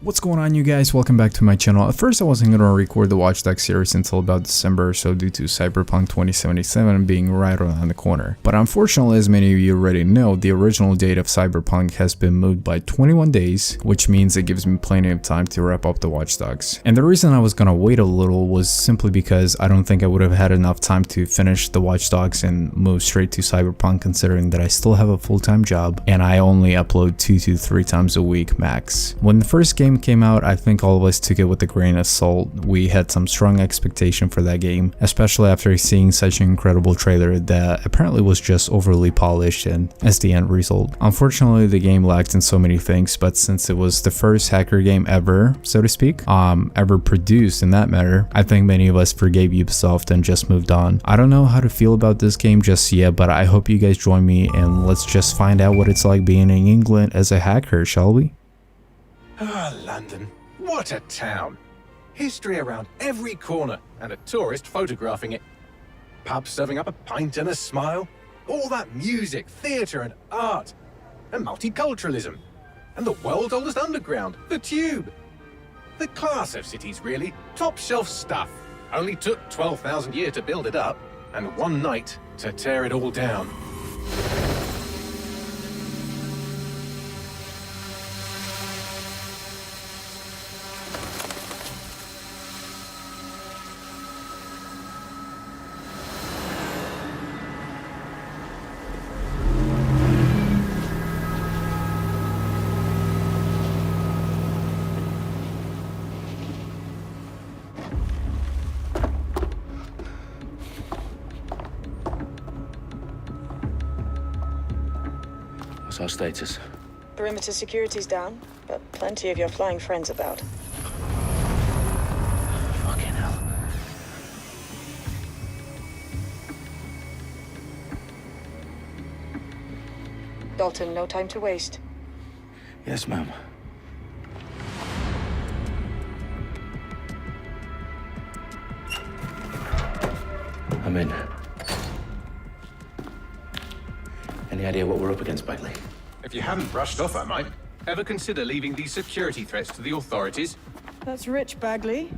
What's going on, you guys? Welcome back to my channel. At first I wasn't going to record the Watch Dogs series until about December or so due to Cyberpunk 2077 being right around the corner. But unfortunately, as many of you already know, the original date of Cyberpunk has been moved by 21 days, which means it gives me plenty of time to wrap up the Watch Dogs. And the reason I was going to wait a little was simply because I don't think I would have had enough time to finish the Watch Dogs and move straight to Cyberpunk, considering that I still have a full-time job and I only upload 2 to 3 times a week max. When the first game came out, I think all of us took it with a grain of salt. We had some strong expectation for that game, especially after seeing such an incredible trailer that apparently was just overly polished and as the end result. Unfortunately, the game lacked in so many things, but since it was the first hacker game ever, so to speak, ever produced in that matter, I think many of us forgave Ubisoft and just moved on. I don't know how to feel about this game just yet, but I hope you guys join me and let's just find out what it's like being in England as a hacker, shall we? Ah, London. What a town. History around every corner and a tourist photographing it. Pubs serving up a pint and a smile. All that music, theatre and art. And multiculturalism. And the world's oldest underground, the Tube. The class of cities, really. Top shelf stuff. Only took 12,000 years to build it up and one night to tear it all down. What's our status? Perimeter security's down, but plenty of your flying friends about. Fucking hell. Dalton, no time to waste. Yes, ma'am. I'm in. Any idea what we're up against, Bagley? If you haven't brushed off, I might. Ever consider leaving these security threats to the authorities? That's rich, Bagley.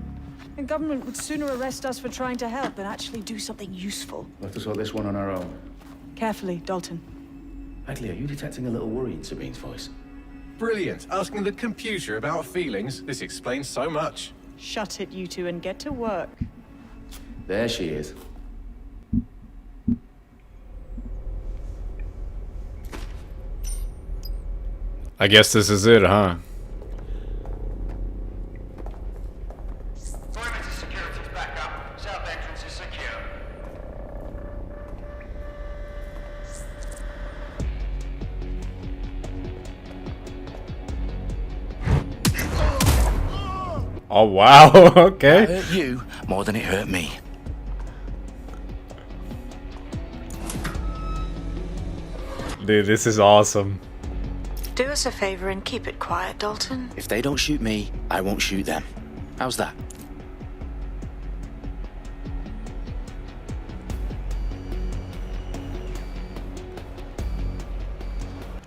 The government would sooner arrest us for trying to help than actually do something useful. We'll have to sort this one on our own. Carefully, Dalton. Bagley, are you detecting a little worry in Sabine's voice? Brilliant. Asking the computer about feelings. This explains so much. Shut it, you two, and get to work. There she is. I guess this is it, huh? Perimeter security's back up. South entrance is secure. Oh wow, okay. It hurt you more than it hurt me. Dude, this is awesome. Do us a favor and keep it quiet, Dalton. If they don't shoot me, I won't shoot them. How's that?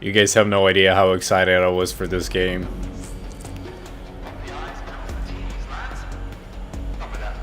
You guys have no idea how excited I was for this game. The eyes come to the T's, lads. Copy that.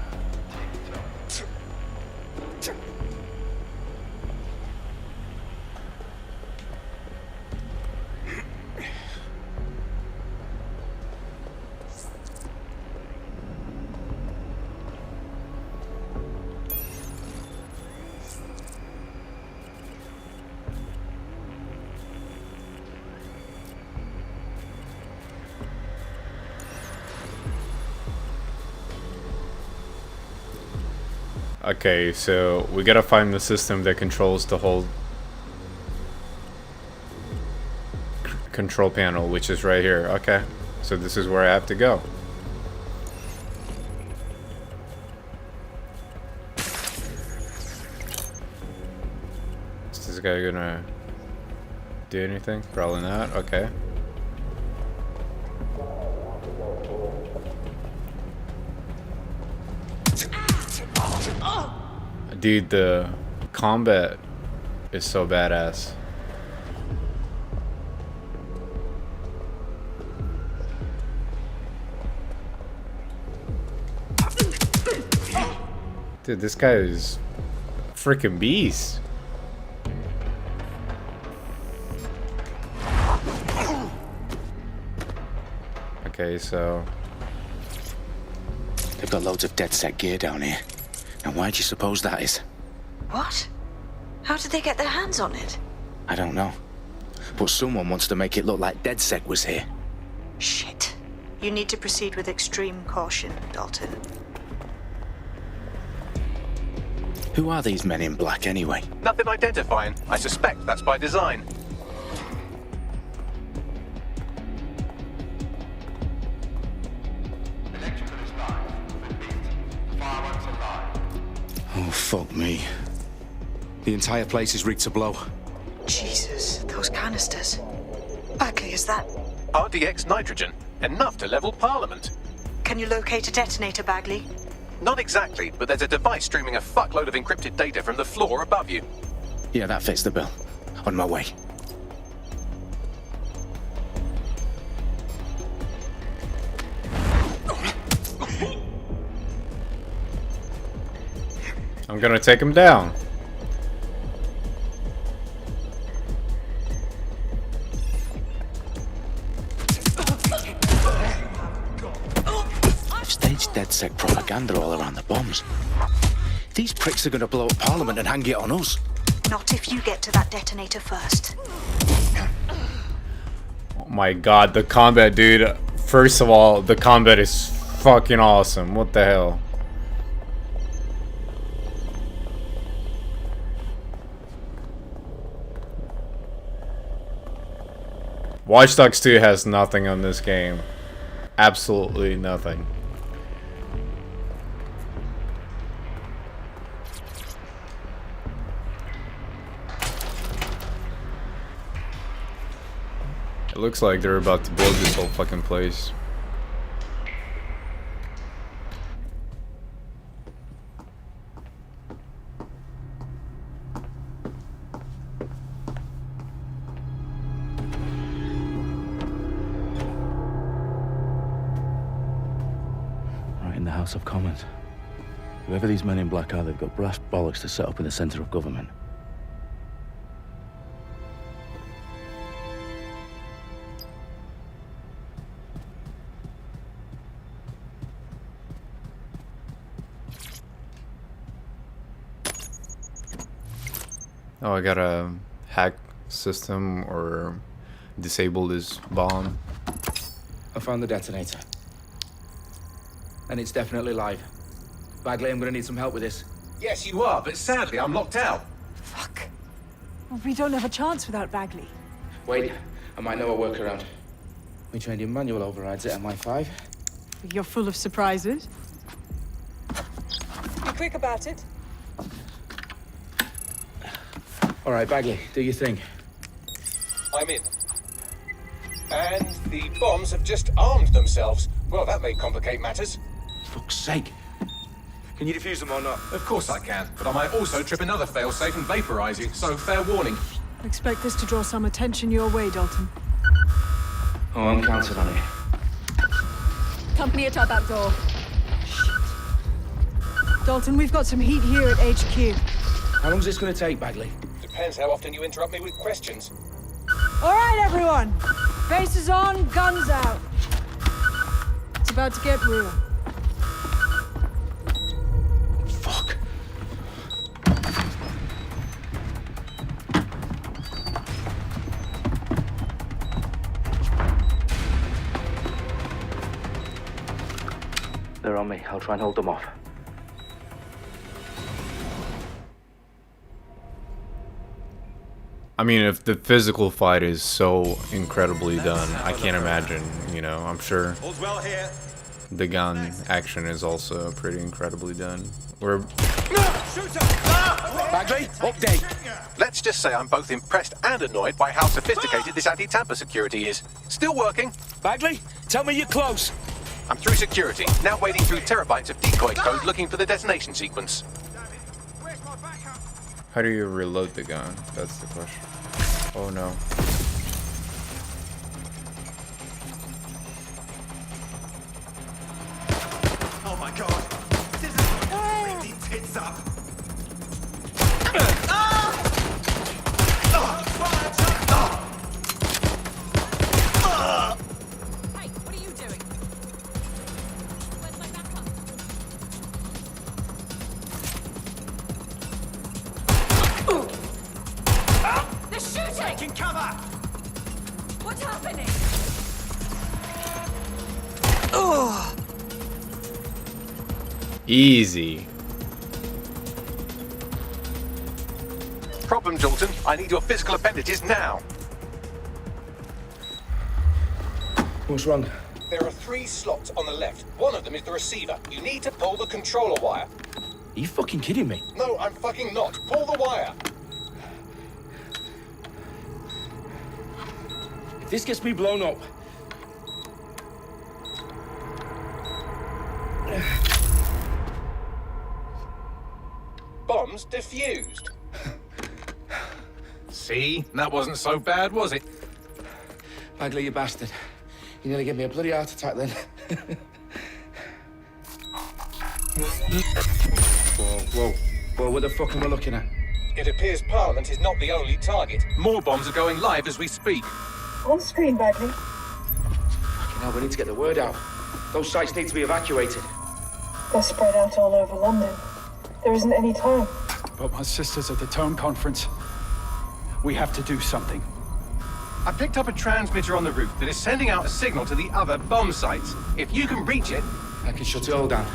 Okay, so we gotta find the system that controls the whole control panel, which is right here. Okay, so this is where I have to go. Is this guy gonna do anything? Probably not. Okay. Dude, the combat is so badass. Dude, this guy is a freaking beast. Okay, so They've got loads of DedSec gear down here. And why do you suppose that is? What? How did they get their hands on it? I don't know. But someone wants to make it look like DedSec was here. Shit. You need to proceed with extreme caution, Dalton. Who are these men in black anyway? Nothing identifying. I suspect that's by design. Electrical is live. Repeat. Fireworks are live. Oh, fuck me. The entire place is rigged to blow. Jesus, those canisters. Bagley, is that... RDX nitrogen. Enough to level Parliament. Can you locate a detonator, Bagley? Not exactly, but there's a device streaming a fuckload of encrypted data from the floor above you. Yeah, that fits the bill. On my way. I'm gonna take him down. I've staged DedSec propaganda all around the bombs. These pricks are gonna blow up Parliament and hang it on us. Not if you get to that detonator first. Oh my god, the combat, dude. First of all, the combat is fucking awesome. What the hell? Watch Dogs 2 has nothing on this game. Absolutely nothing. It looks like they're about to blow this whole fucking place. Right in the House of Commons. Whoever these men in black are, they've got brass bollocks to set up in the centre of government. Oh, I gotta hack system or disable this bomb. I found the detonator. And it's definitely live. Bagley, I'm gonna need some help with this. Yes, you are, but sadly I'm locked out. Fuck. Well, we don't have a chance without Bagley. Wait, I might know a workaround. We trained in manual overrides at MI5. You're full of surprises. Be quick about it. All right, Bagley, do your thing. I'm in. And the bombs have just armed themselves. Well, that may complicate matters. Fuck's sake. Can you defuse them or not? Of course I can, but I might also trip another failsafe and vaporize you, so fair warning. I expect this to draw some attention your way, Dalton. Oh, I'm counting on it. Company at our back door. Dalton, we've got some heat here at HQ. How long's this gonna take, Bagley? Depends how often you interrupt me with questions. All right, everyone. Faces on, guns out. It's about to get real. Fuck. They're on me. I'll try and hold them off. I mean, if the physical fight is so incredibly done, I can't imagine, you know, I'm sure All's well here. the gun action is also pretty incredibly done. We're Bagley, update. Let's just say I'm both impressed and annoyed by how sophisticated this anti-tamper security is. Still working. Bagley, tell me you're close. I'm through security, now wading through terabytes of decoy code looking for the detonation sequence. Where's my backup? how do you reload the gun? That's the question. Oh no. Oh my god. This is really tits up. Easy. Problem, Dalton. I need your physical appendages now. What's wrong? There are 3 slots on the left. One of them is the receiver. You need to pull the controller wire. Are you fucking kidding me? No, I'm fucking not. Pull the wire. If this gets me blown up... Bombs defused. See? That wasn't so bad, was it? Bagley, you bastard. You nearly gave me a bloody heart attack then. Whoa, what the fuck am I looking at? It appears Parliament is not the only target. More bombs are going live as we speak. On screen, Bagley. Fucking hell, we need to get the word out. Those sites need to be evacuated. They're spread out all over London. There isn't any time. But my sister's at the town conference. We have to do something. I picked up a transmitter on the roof that is sending out a signal to the other bomb sites. If you can reach it... I can shut it all down.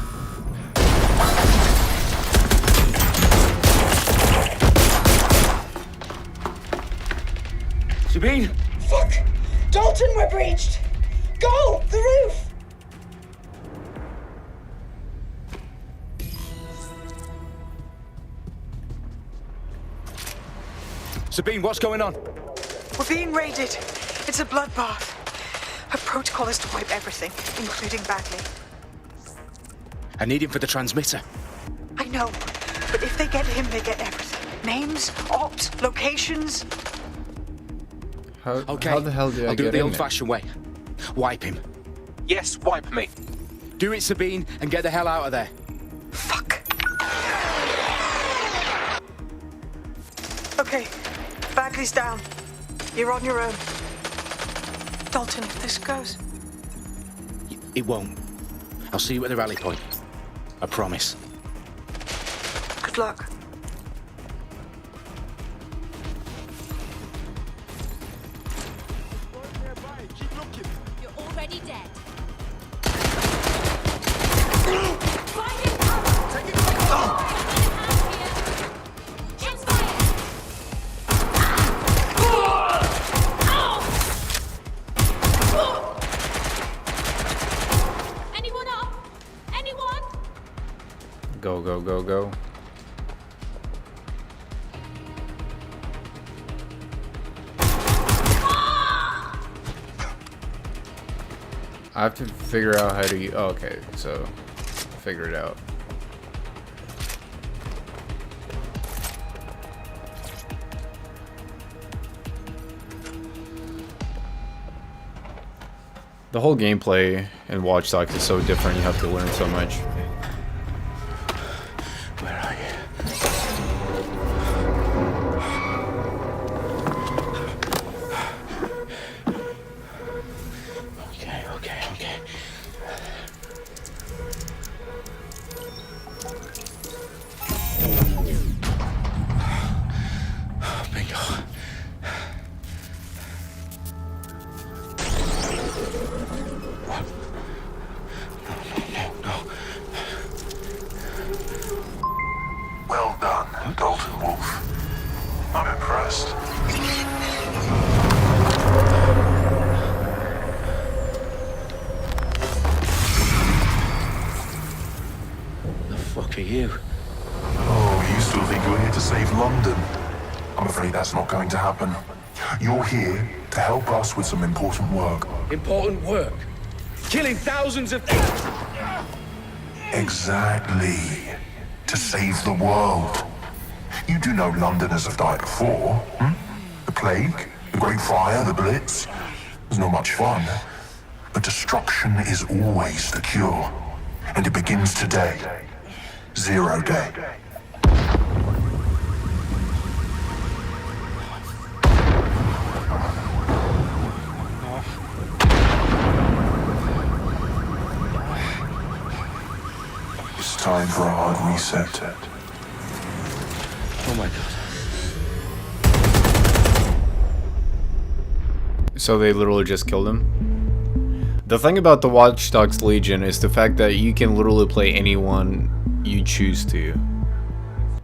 Sabine! Fuck! Dalton, we're breached! Go! The roof! Sabine, what's going on? We're being raided. It's a bloodbath. Her protocol is to wipe everything, including Bagley. I need him for the transmitter. I know, but if they get him, they get everything. Names, ops, locations. Okay, How the hell did I I'll do get it the in old-fashioned way. Wipe him. Yes, wipe me. Do it, Sabine, and get the hell out of there. Fuck. Okay, Bagley's down. You're on your own. Dalton, if this goes... It won't. I'll see you at the rally point. I promise. Good luck. You're already dead. Anyone up? Anyone? Go, go, go, go. I have to figure out how to... Oh, okay, so figure it out. The whole gameplay in Watch Dogs is so different, you have to learn so much. Where are you? Okay. Bingo. What? No. Well done, Dalton Wolf. I'm impressed. The fuck are you? Oh, you still think you're here to save London? I'm afraid that's not going to happen. You're here to help us with some important work. Important work. Killing thousands of... Exactly. To save the world. You do know Londoners have died before, hmm? The plague, the Great Fire, the Blitz. It's not much fun. But destruction is always the cure. And it begins today. 0 day. It's time for a hard reset. Oh my god. So they literally just killed him? The thing about the Watch Dogs Legion is the fact that you can literally play anyone you choose to.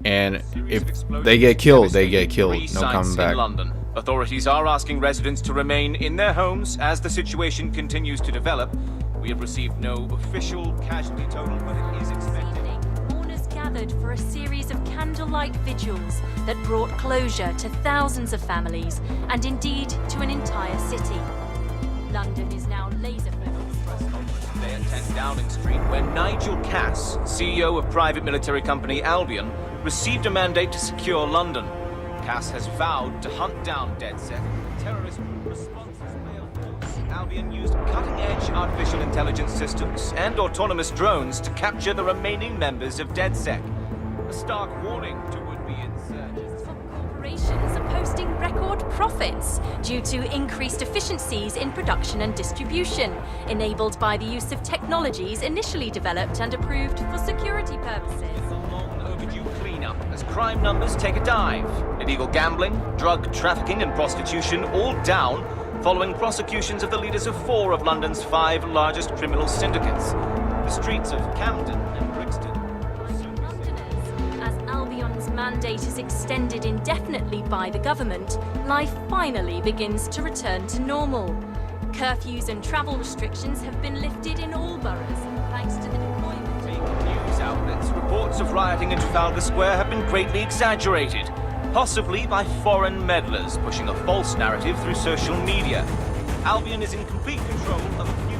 And if they get killed, they get killed. No coming back. In London. Authorities are asking residents to remain in their homes as the situation continues to develop. We have received no official casualty total, but it is expected. Mourners gathered for a series of candlelight vigils that brought closure to thousands of families and indeed to an entire city. London is now laser-focused. Today at 10 Downing Street, where Nigel Cass, CEO of private military company Albion, received a mandate to secure London. Cass has vowed to hunt down DedSec. Terrorist responses failed. Albion used cutting-edge artificial intelligence systems and autonomous drones to capture the remaining members of DedSec. A stark warning to would-be insurgents. Corporations are posting record profits due to increased efficiencies in production and distribution, enabled by the use of technologies initially developed and approved for security purposes. As crime numbers take a dive. Illegal gambling, drug trafficking and prostitution all down following prosecutions of the leaders of 4 of London's 5 largest criminal syndicates. The streets of Camden and Brixton. Londoners, as Albion's mandate is extended indefinitely by the government, life finally begins to return to normal. Curfews and travel restrictions have been lifted in all boroughs, thanks to the deployment. News outlets, reports of rioting in Trafalgar Square have been greatly exaggerated, possibly by foreign meddlers pushing a false narrative through social media. Albion is in complete control of a few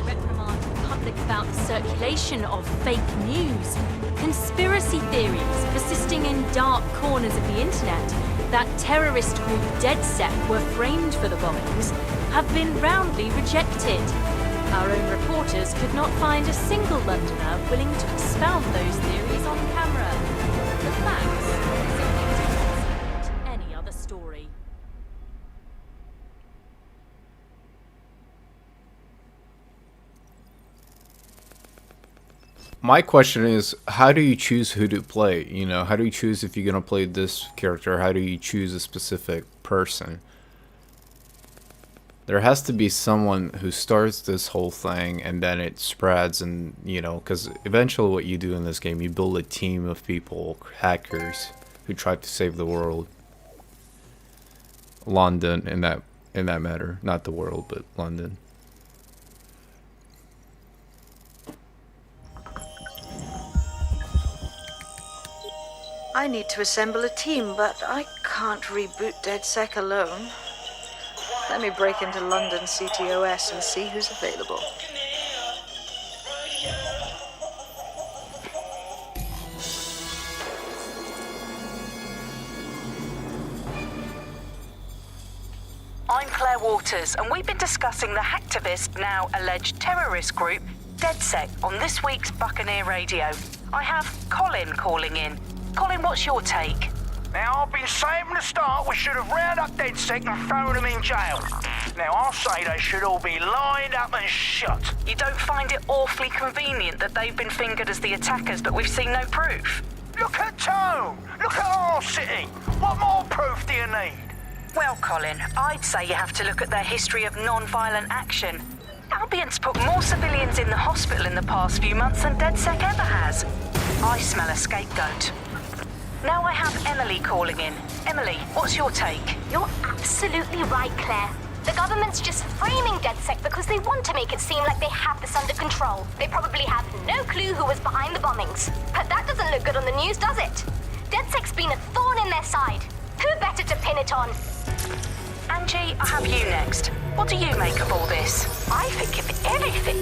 reprimand the public about the circulation of fake news, conspiracy theories persisting in dark corners of the internet that terrorist group DedSec were framed for the bombings have been roundly rejected. Our own reporters could not find a single Londoner willing to expound those theories on camera. The facts simply support any other story. My question is, how do you choose who to play? You know, how do you choose if you're going to play this character? How do you choose a specific person? There has to be someone who starts this whole thing and then it spreads, and you know, because eventually what you do in this game, you build a team of people, hackers, who try to save the world. London in that matter, not the world, but London. I need to assemble a team, but I can't reboot DedSec alone. Let me break into London CTOS and see who's available. I'm Claire Waters, and we've been discussing the hacktivist, now alleged terrorist group, DedSec, on this week's Buccaneer Radio. I have Colin calling in. Colin, what's your take? Now, I've been saying from the start we should have rounded up DedSec and thrown them in jail. Now, I'll say they should all be lined up and shot. You don't find it awfully convenient that they've been fingered as the attackers, but we've seen no proof? Look at Tone! Look at our city! What more proof do you need? Well, Colin, I'd say you have to look at their history of non-violent action. Albion's put more civilians in the hospital in the past few months than DedSec ever has. I smell a scapegoat. Now I have Emily calling in. Emily, what's your take? You're absolutely right, Claire. The government's just framing DedSec because they want to make it seem like they have this under control. They probably have no clue who was behind the bombings. But that doesn't look good on the news, does it? DedSec's been a thorn in their side. Who better to pin it on? Angie, I have you next. What do you make of all this? I think, if anything,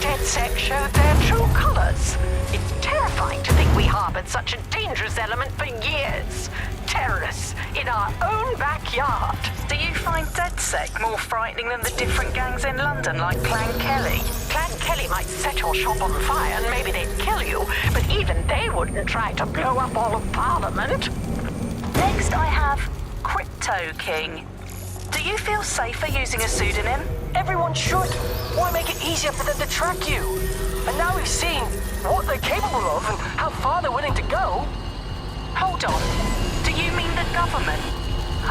DedSec showed their true colors. It's terrifying to think we harbored such a dangerous element for years. Terrorists in our own backyard. Do you find DedSec more frightening than the different gangs in London, like Clan Kelly? Clan Kelly might set your shop on fire and maybe they'd kill you, but even they wouldn't try to blow up all of Parliament. Next, I have Crypto King. Do you feel safer using a pseudonym? Everyone should. Why make it easier for them to track you? And now we've seen what they're capable of and how far they're willing to go. Hold on. Do you mean the government?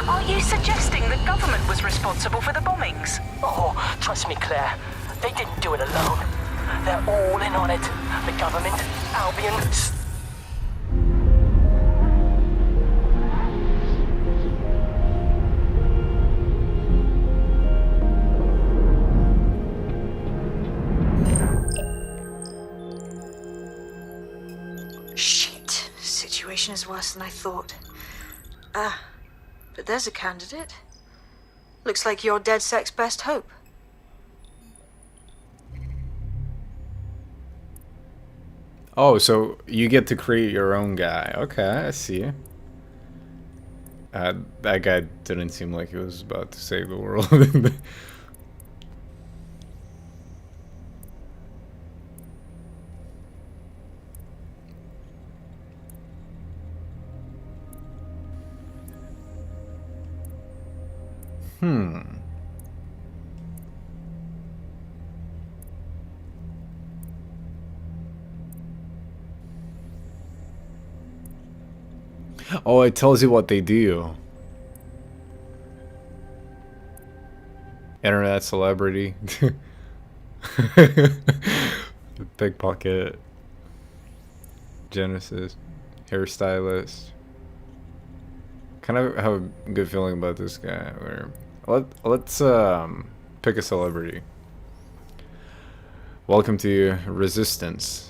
Are you suggesting the government was responsible for the bombings? Oh, trust me, Claire. They didn't do it alone. They're all in on it. The government, Albion... Shit. Situation is worse than I thought. But there's a candidate. Looks like you're DedSec's best hope. Oh, so you get to create your own guy. Okay, I see. That guy didn't seem like he was about to save the world. Oh, it tells you what they do. Internet celebrity. Pickpocket. Genesis. Hairstylist. Kind of have a good feeling about this guy. Let's pick a celebrity. Welcome to Resistance.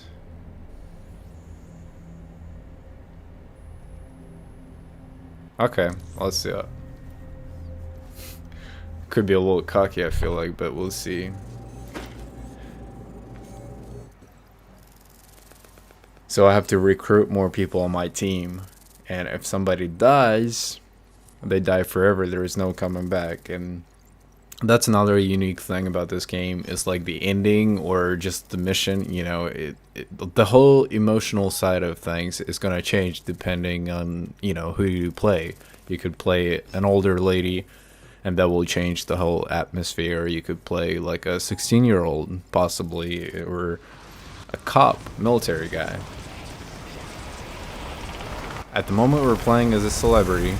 Okay, let's see that. Could be a little cocky, I feel like, but we'll see. So I have to recruit more people on my team, and if somebody dies, they die forever. There is no coming back, and that's another unique thing about this game, is like the ending or just the mission. You know, the whole emotional side of things is going to change depending on, you know, who you play. You could play an older lady and that will change the whole atmosphere. You could play like a 16-year-old possibly, or a cop, military guy. At the moment we're playing as a celebrity.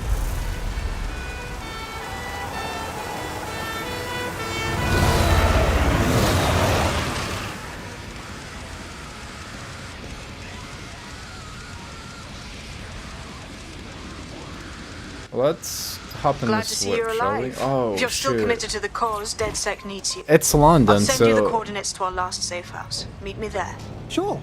Let's hop in Glad the to see slip, you're shall we? alive. Oh, if you're still shoot. committed to the cause, DedSec needs you. It's London, I'll send you the so... coordinates to our last safe house. Meet me there. Sure.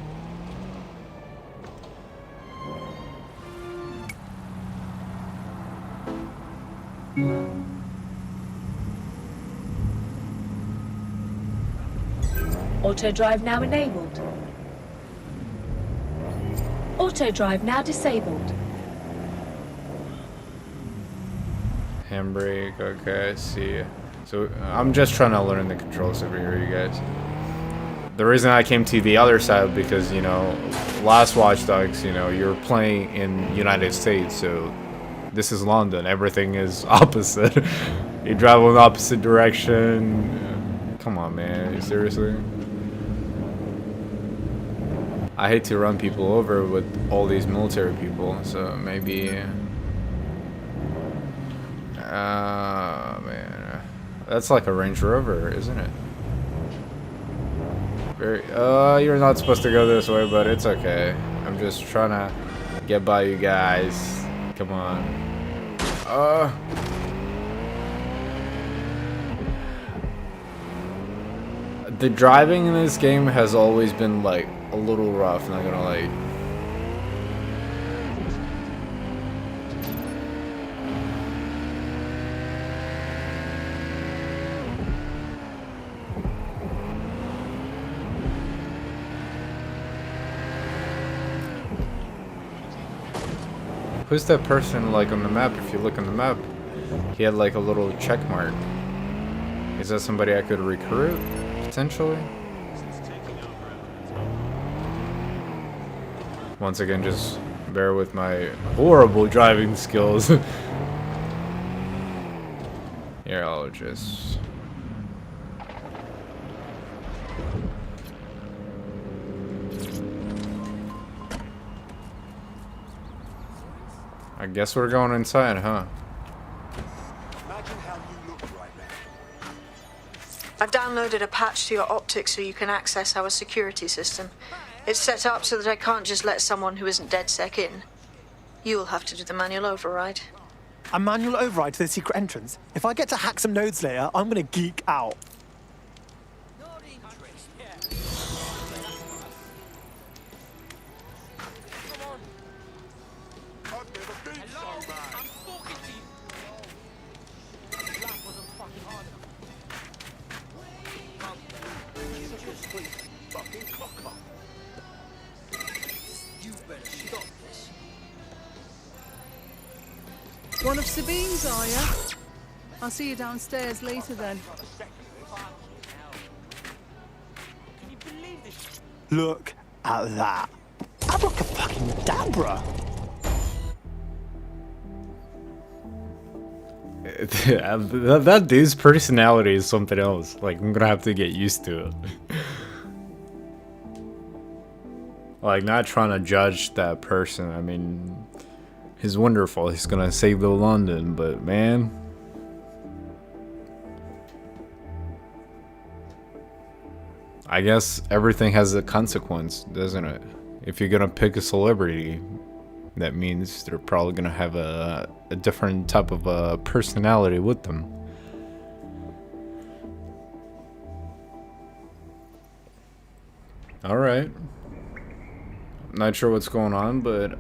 Auto drive now enabled. Auto drive now disabled. Handbrake, okay, I see. So I'm just trying to learn the controls over here, you guys. The reason I came to the other side because, you know, last Watch Dogs, you know, you're playing in United States, so this is London. Everything is opposite. You drive in the opposite direction. Come on, man. Seriously? I hate to run people over with all these military people, so maybe... man. That's like a Range Rover, isn't it? Very... you're not supposed to go this way, but it's okay. I'm just trying to get by you guys. Come on. The driving in this game has always been like a little rough, not gonna lie. Who's that person like on the map? If you look on the map, he had like a little check mark. Is that somebody I could recruit, potentially? Once again, just bear with my horrible driving skills. Here, I'll just... I guess we're going inside, huh? Imagine how you look right now. I've downloaded a patch to your optics so you can access our security system. It's set up so that I can't just let someone who isn't DedSec in. You'll have to do the manual override. A manual override to the secret entrance? If I get to hack some nodes later, I'm gonna geek out. One of Sabine's, are you? I'll see you downstairs later then. Look at that. Abracadabra. That dude's personality is something else. Like, I'm gonna have to get used to it. Like, not trying to judge that person. I mean, he's wonderful. He's gonna save the London, but man. I guess everything has a consequence, doesn't it? If you're gonna pick a celebrity, that means they're probably gonna have a different type of personality with them. Alright. Not sure what's going on, but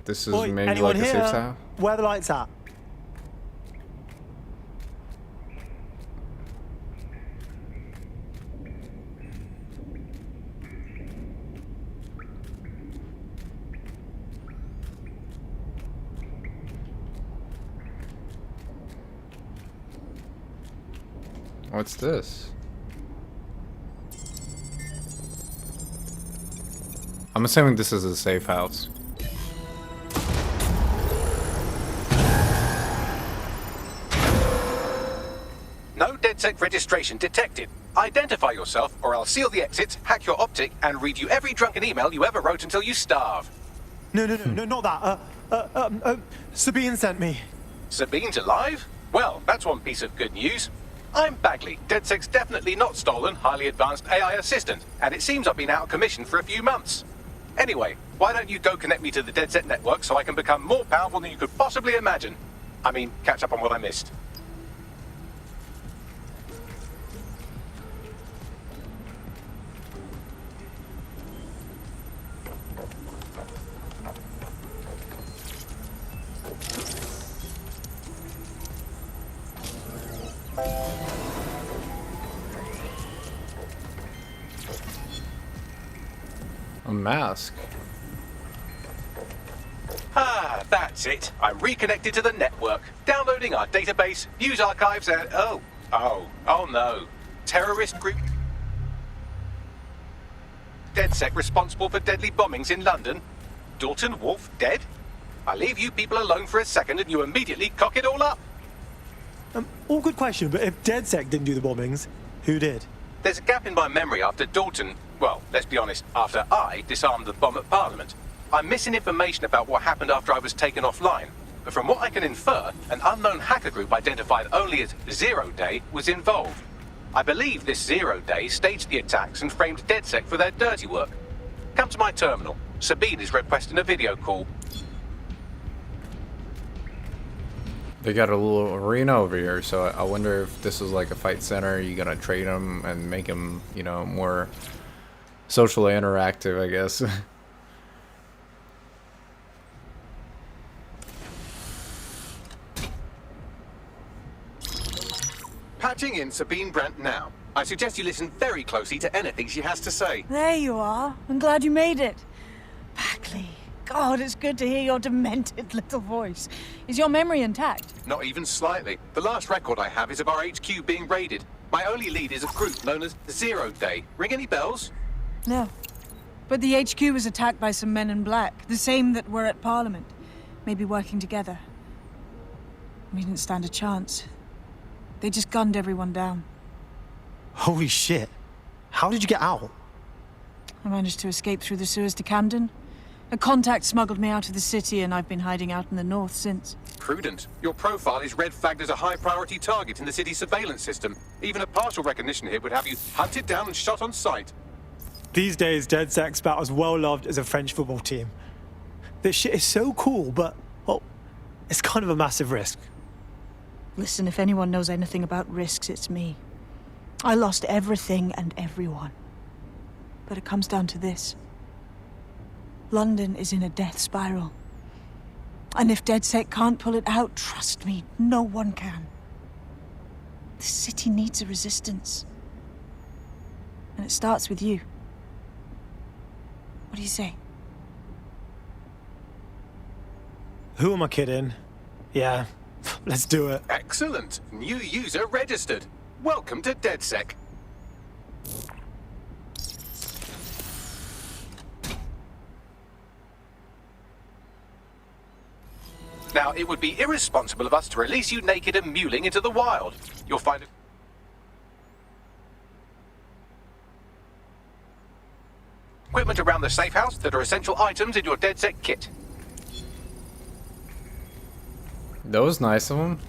this is maybe like a safe side. Where are the lights at? What's this? I'm assuming this is a safe house. No DedSec registration detected. Identify yourself, or I'll seal the exits, hack your optic, and read you every drunken email you ever wrote until you starve. No, not that. Sabine sent me. Sabine's alive? Well, that's one piece of good news. I'm Bagley, DedSec's definitely not stolen, highly advanced AI assistant, and it seems I've been out of commission for a few months. Anyway, why don't you go connect me to the DedSec network so I can become more powerful than you could possibly imagine? I mean, catch up on what I missed. A mask. Ah, that's it. I'm reconnected to the network, downloading our database, news archives, and oh no. Terrorist group DedSec responsible for deadly bombings in London. Dalton Wolf dead? I leave you people alone for a second and you immediately cock it all up. All good question, but if DedSec didn't do the bombings, who did? There's a gap in my memory after Dalton, well, let's be honest, after I disarmed the bomb at Parliament. I'm missing information about what happened after I was taken offline. But from what I can infer, an unknown hacker group identified only as Zero Day was involved. I believe this Zero Day staged the attacks and framed DedSec for their dirty work. Come to my terminal. Sabine is requesting a video call. They got a little arena over here, so I wonder if this is like a fight center. You gotta trade them and make them, you know, more socially interactive, I guess. Patching in Sabine Brandt now. I suggest you listen very closely to anything she has to say. There you are. I'm glad you made it. Bagley. God, it's good to hear your demented little voice. Is your memory intact? Not even slightly. The last record I have is of our HQ being raided. My only lead is a group known as Zero Day. Ring any bells? No. But the HQ was attacked by some men in black, the same that were at Parliament. Maybe working together. We didn't stand a chance. They just gunned everyone down. Holy shit. How did you get out? I managed to escape through the sewers to Camden. A contact smuggled me out of the city, and I've been hiding out in the north since. Prudent. Your profile is red flagged as a high-priority target in the city's surveillance system. Even a partial recognition hit would have you hunted down and shot on sight. These days, DedSec's about as well loved as a French football team. This shit is so cool, but, well, it's kind of a massive risk. Listen, if anyone knows anything about risks, it's me. I lost everything and everyone. But it comes down to this. London is in a death spiral. And if DedSec can't pull it out, trust me, no one can. The city needs a resistance. And it starts with you. What do you say? Who am I kidding? Yeah, let's do it. Excellent. New user registered. Welcome to DedSec. Now, it would be irresponsible of us to release you naked and mewling into the wild. You'll find it... equipment around the safe house that are essential items in your DedSec kit. That was nice of him.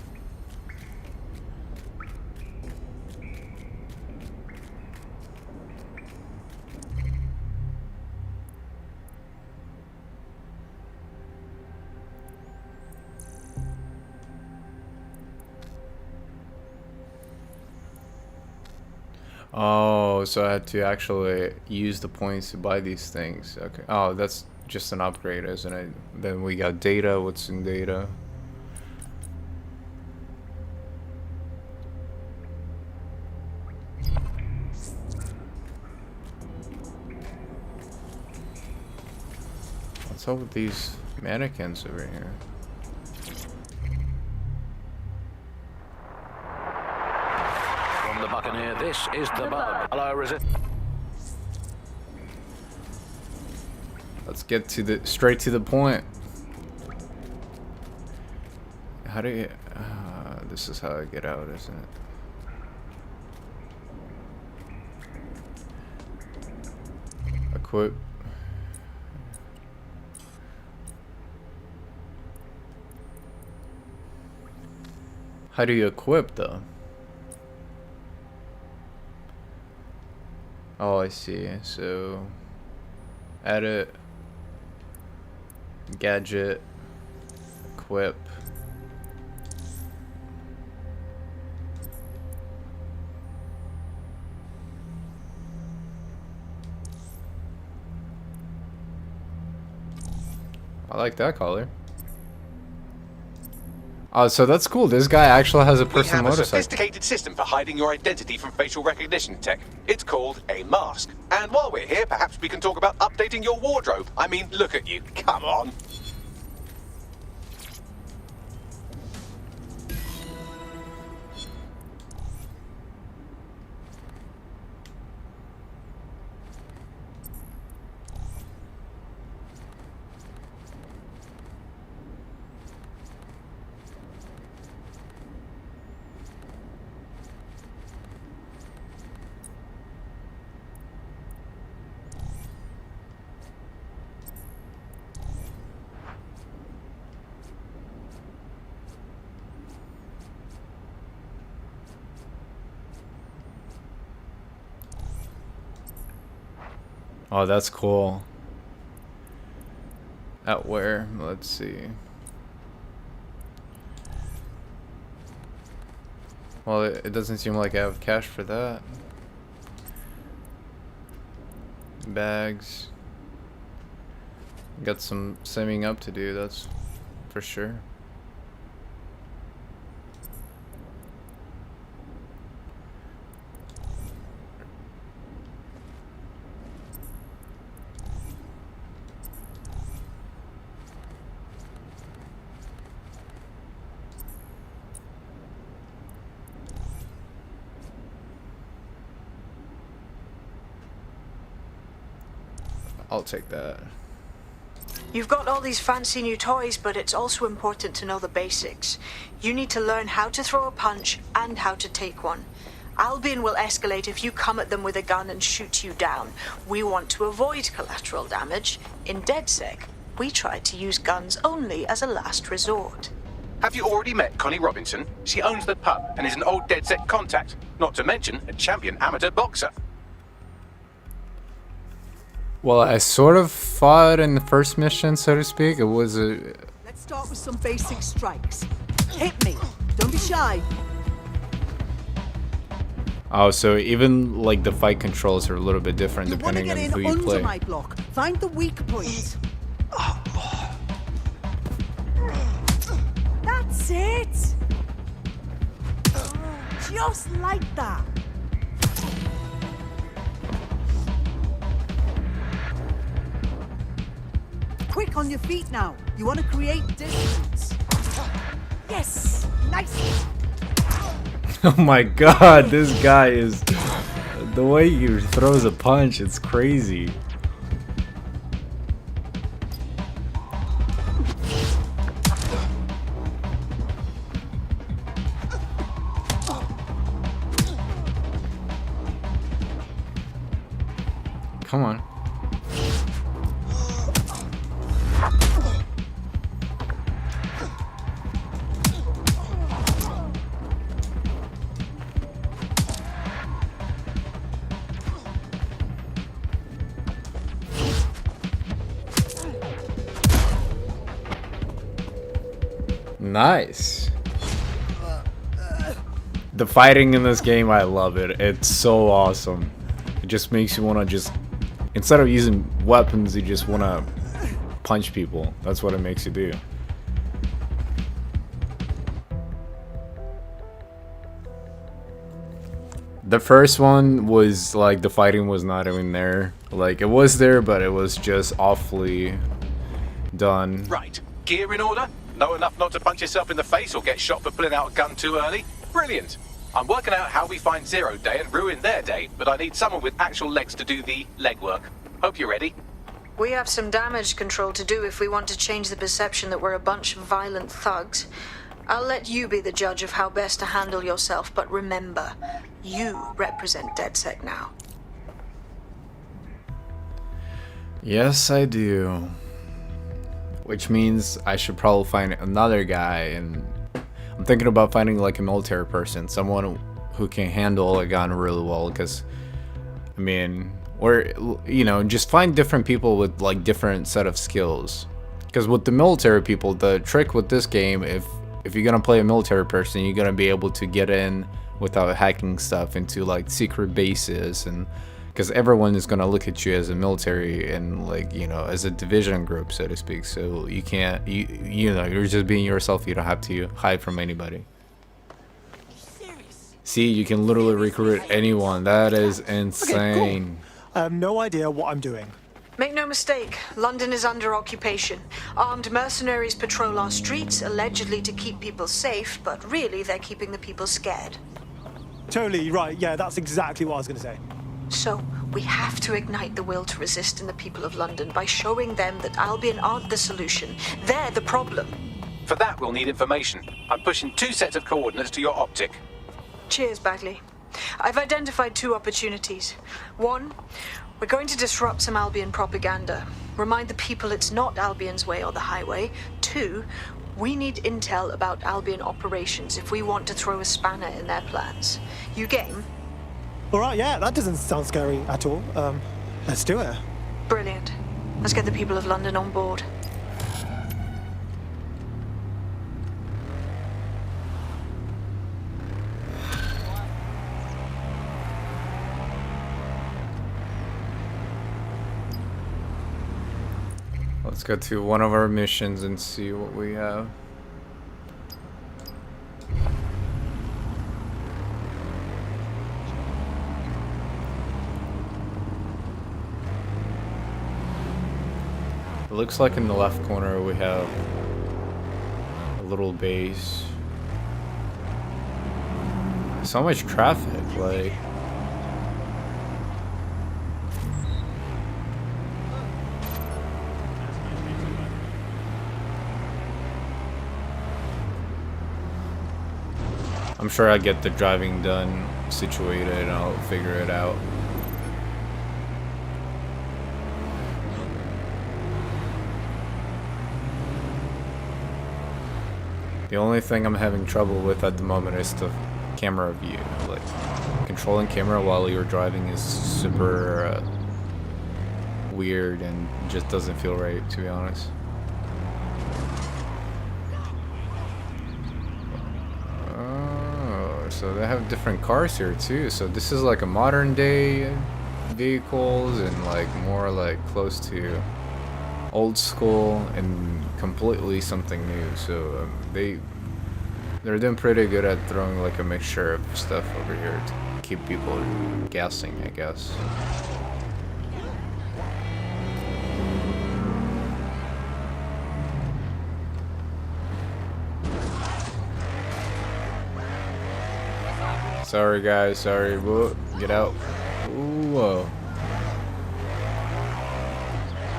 Oh, so I had to actually use the points to buy these things. Okay. Oh, that's just an upgrade, isn't it? Then we got data. What's in data? What's up with these mannequins over here? The Buccaneer, this is the Bug. Hello, is it? Let's get to the straight to the point. How do you? This is how I get out, isn't it? Equip. How do you equip though? Oh, I see. So, edit, gadget, equip. I like that color. Oh, so that's cool. This guy actually has a personal motorcycle. We have a sophisticated system for hiding your identity from facial recognition tech. It's called a mask. And while we're here, perhaps we can talk about updating your wardrobe. I mean, look at you. Come on. Oh, that's cool. At where? Let's see. Well, it doesn't seem like I have cash for that. Bags. Got some simming up to do, that's for sure. I'll take that. You've got all these fancy new toys, but it's also important to know the basics. You need to learn how to throw a punch and how to take one. Albion will escalate if you come at them with a gun and shoot you down. We want to avoid collateral damage. In DedSec, we try to use guns only as a last resort. Have you already met Connie Robinson? She owns the pub and is an old DedSec contact, not to mention a champion amateur boxer. Well, I sort of fought in the first mission, so to speak. It was a... Let's start with some basic strikes. Hit me. Don't be shy. Oh, so even like the fight controls are a little bit different depending on who you play. My block. Find the weak points. That's it. Just like that. Quick on your feet now. You want to create distance. Yes. Nice. Oh my god, this guy is... The way he throws a punch, it's crazy. Come on. Nice. The fighting in this game, I love it. It's so awesome. It just makes you want to just, instead of using weapons, you just want to punch people. That's what it makes you do. The first one was like the fighting was not even there. Like it was there, but it was just awfully done. Right. Gear in order? Know enough not to punch yourself in the face or get shot for pulling out a gun too early? Brilliant. I'm working out how we find Zero Day and ruin their day, but I need someone with actual legs to do the legwork. Hope you're ready. We have some damage control to do if we want to change the perception that we're a bunch of violent thugs. I'll let you be the judge of how best to handle yourself, but remember, you represent DedSec now. Yes, I do. Which means I should probably find another guy, and I'm thinking about finding like a military person, someone who can handle a gun really well, because I mean, or you know, just find different people with like different set of skills. Because with the military people, the trick with this game, if you're gonna play a military person, you're gonna be able to get in without hacking stuff into like secret bases, and because everyone is gonna look at you as a military and like, you know, as a division group, so to speak. So you can't, you know, you're just being yourself. You don't have to hide from anybody. See, you can literally recruit anyone. That is insane. Okay, cool. I have no idea what I'm doing. Make no mistake, London is under occupation. Armed mercenaries patrol our streets, allegedly to keep people safe, but really they're keeping the people scared. Totally right. Yeah, that's exactly what I was going to say. So, we have to ignite the will to resist in the people of London by showing them that Albion aren't the solution. They're the problem. For that, we'll need information. I'm pushing 2 sets of coordinates to your optic. Cheers, Bagley. I've identified 2 opportunities. 1, we're going to disrupt some Albion propaganda. Remind the people it's not Albion's way or the highway. 2, we need intel about Albion operations if we want to throw a spanner in their plans. You game? Alright, yeah, that doesn't sound scary at all. Let's do it. Brilliant. Let's get the people of London on board. Let's go to one of our missions and see what we have. It looks like in the left corner we have a little base. So much traffic, like. I'm sure I get the driving done situated and I'll figure it out. The only thing I'm having trouble with at the moment is the camera view. Like, controlling camera while you're driving is super weird and just doesn't feel right, to be honest. Oh, so they have different cars here too. So this is like a modern day vehicles and like more like close to old school and completely something new. So they're doing pretty good at throwing like a mixture of stuff over here to keep people guessing, I guess. Sorry guys, sorry. Whoa, get out. Ooh, whoa.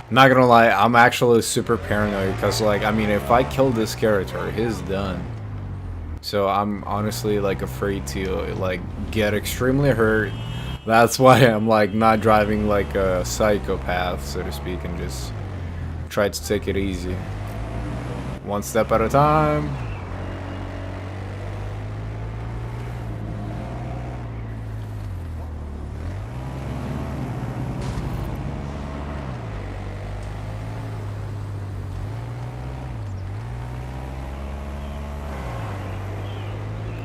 Not gonna lie, I'm actually super paranoid because, like, I mean, if I kill this character, he's done. So I'm honestly like afraid to like get extremely hurt. That's why I'm like not driving like a psychopath, so to speak, and just try to take it easy. One step at a time.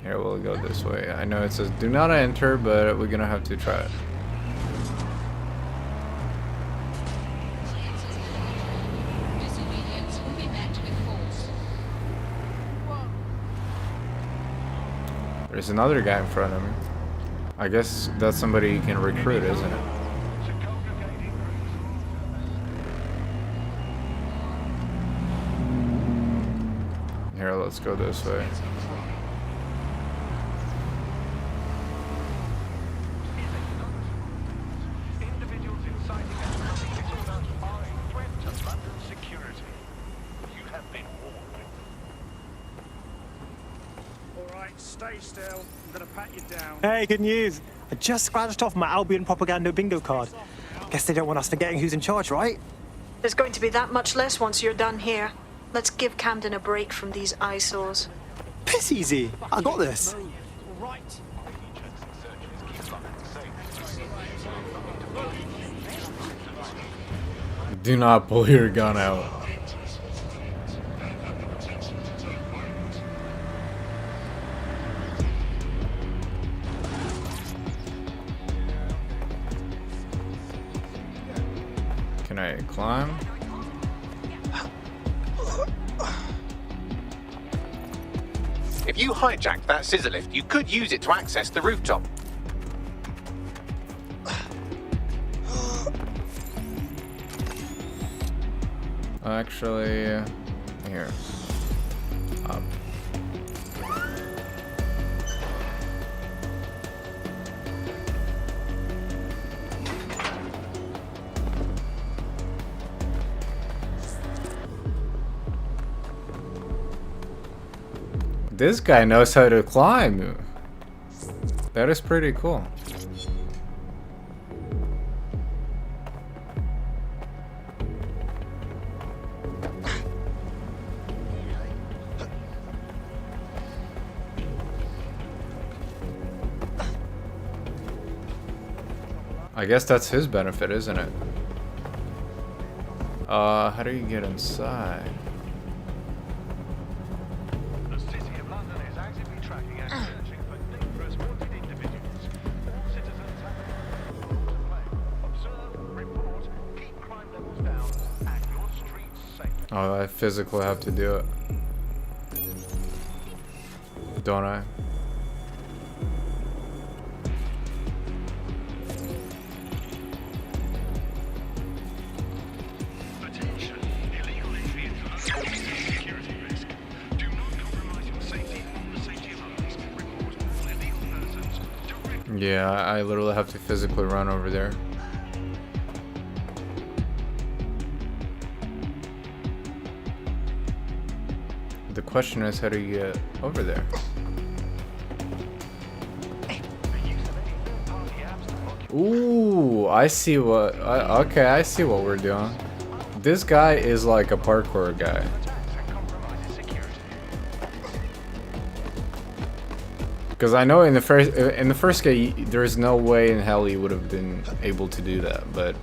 Here, we'll go this way. I know it says do not enter, but we're gonna have to try it. There's another guy in front of me. I guess that's somebody you can recruit, isn't it? Here, let's go this way. Stay still. I'm gonna pat you down. Hey, good news. I just scratched off my Albion propaganda bingo card. Guess they don't want us forgetting who's in charge, right? There's going to be that much less once you're done here. Let's give Camden a break from these eyesores. Piss easy. I got this. Do not pull your gun out. Can I climb? If you hijacked that scissor lift, you could use it to access the rooftop. Actually, here. Up. This guy knows how to climb. That is pretty cool. I guess that's his benefit, isn't it? How do you get inside? Oh, I physically have to do it. Don't I? Yeah, I literally have to physically run over there. The question is, how do you get over there? Are you Ooh, I see what. Okay, I see what we're doing. This guy is like a parkour guy. Because I know in the first game, there's no way in hell he would have been able to do that, but.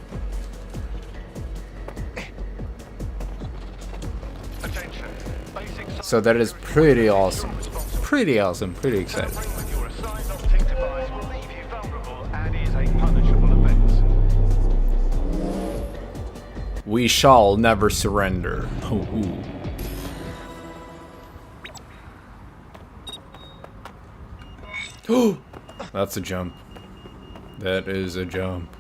So that is pretty awesome. Pretty awesome. Pretty excited. We shall never surrender. Ooh. That's a jump. That is a jump.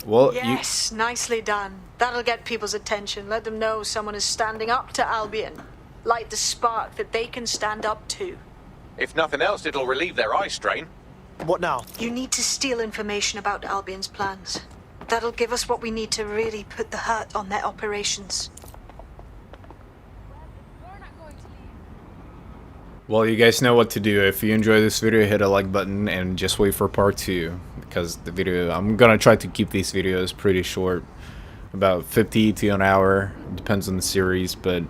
Well, yes, nicely done. That'll get people's attention. Let them know someone is standing up to Albion. Light the spark that they can stand up to. If nothing else, it'll relieve their eye strain. What now? You need to steal information about Albion's plans. That'll give us what we need to really put the hurt on their operations. Well, you guys know what to do. If you enjoy this video, hit a like button and just wait for part 2. Because the video, I'm gonna try to keep these videos pretty short. About 50 to an hour. Depends on the series, but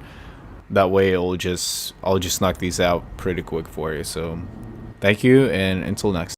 that way I'll just knock these out pretty quick for you. So, thank you, and until next time.